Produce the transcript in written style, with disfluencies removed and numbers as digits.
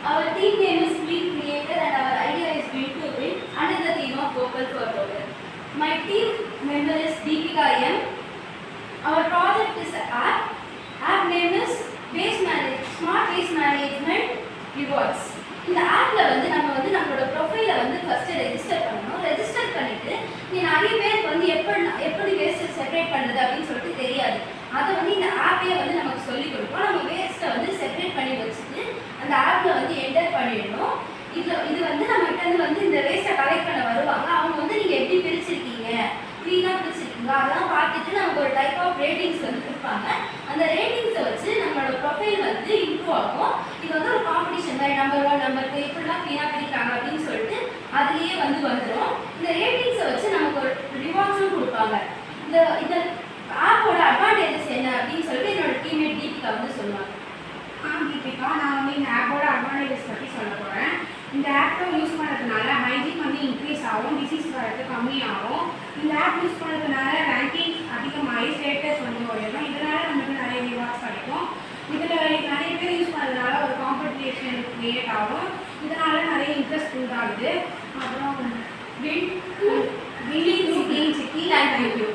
Our team name is Fleet Creator and our idea is going to bring under the theme of Vocal for Vocal. My team member is Deepika M. Our project is an app. App name is Smart Waste Management Rewards. இந்த ஆப்ல வந்து நம்ம வந்து நம்மளோட ப்ரொஃபைலை வந்து first register பண்ணணும். Register பண்ணிட்டு நீ நிறைய பேருக்கு வந்து எப்படி வேஸ்ட் செப்பரேட் பண்றது அப்படின்னு சொல்லிட்டு தெரியாது. அதை வந்து இந்த ஆப்பே வந்து நமக்கு சொல்லி கொடுப்போம். நம்ம வேஸ்ட்டை வந்து செப்பரேட் பண்ணி வச்சுட்டு அந்த ஆப்ல வந்து என்டர் பண்ணிடணும். இது வந்து நம்ம கிட்ட வந்து இந்த வேஸ்ட்டை கலெக்ட் பண்ண வருவாங்க. அவங்க வந்து நீங்க எப்படி பிரிச்சிருக்கீங்க, க்ளீனாக பிரிச்சிருக்கீங்க அதெல்லாம் பார்த்துட்டு நமக்கு ஒரு டைப் ஆஃப் ரேட்டிங்ஸ் வந்து கொடுப்பாங்க. அந்த ரேட்டிங்ஸை வச்சு நம்மளோட ப்ரொஃபைல் வந்து இம்ப்ரூவ் ஆகும். இது வந்து ஒரு காம்படிஷன் மாதிரி நம்பர் 1 நம்பர் 2 எப்படிலாம் க்ளீனாக பிரிக்கிறாங்க அப்படின்னு சொல்லிட்டு அதுலேயே வந்துடும். இந்த ரேட்டிங்ஸை வச்சு நமக்கு ஒரு ரிவார்ட்ஸும் கொடுப்பாங்க. இந்த ஆப்போட அட்வான்டேஜஸ் என்ன அப்படின்னு சொல்லிட்டு என்னோட டீம்மேட் தீபிகா வந்து சொல்லுவாங்க. தீபிகா, நான் வந்து இந்த ஆப்போட அட்வான்டேஜஸ் பற்றி சொல்ல போகிறேன். இந்த ஆப்பை யூஸ் பண்ணுறதுனால ஹைஜீன் வந்து இன்க்ரீஸ் ஆகும், டிசீஸ் வரது கம்மியாகும். இந்த ஆப் யூஸ் பண்ணுறதுனால ரேங்கிங் அதிகமாகி ஸ்டேட்டஸ் வந்து உயரும். இதனால் நமக்கு நிறைய ரிவார்ட்ஸ் கிடைக்கும். இதில் நிறைய பேர் யூஸ் பண்ணுறதுனால ஒரு காம்படிஷன் க்ரியேட் ஆகும். இதனால் நிறைய இன்ட்ரெஸ்ட் உண்டாகுது. அப்புறம் சிக்கி தேங்க்யூ.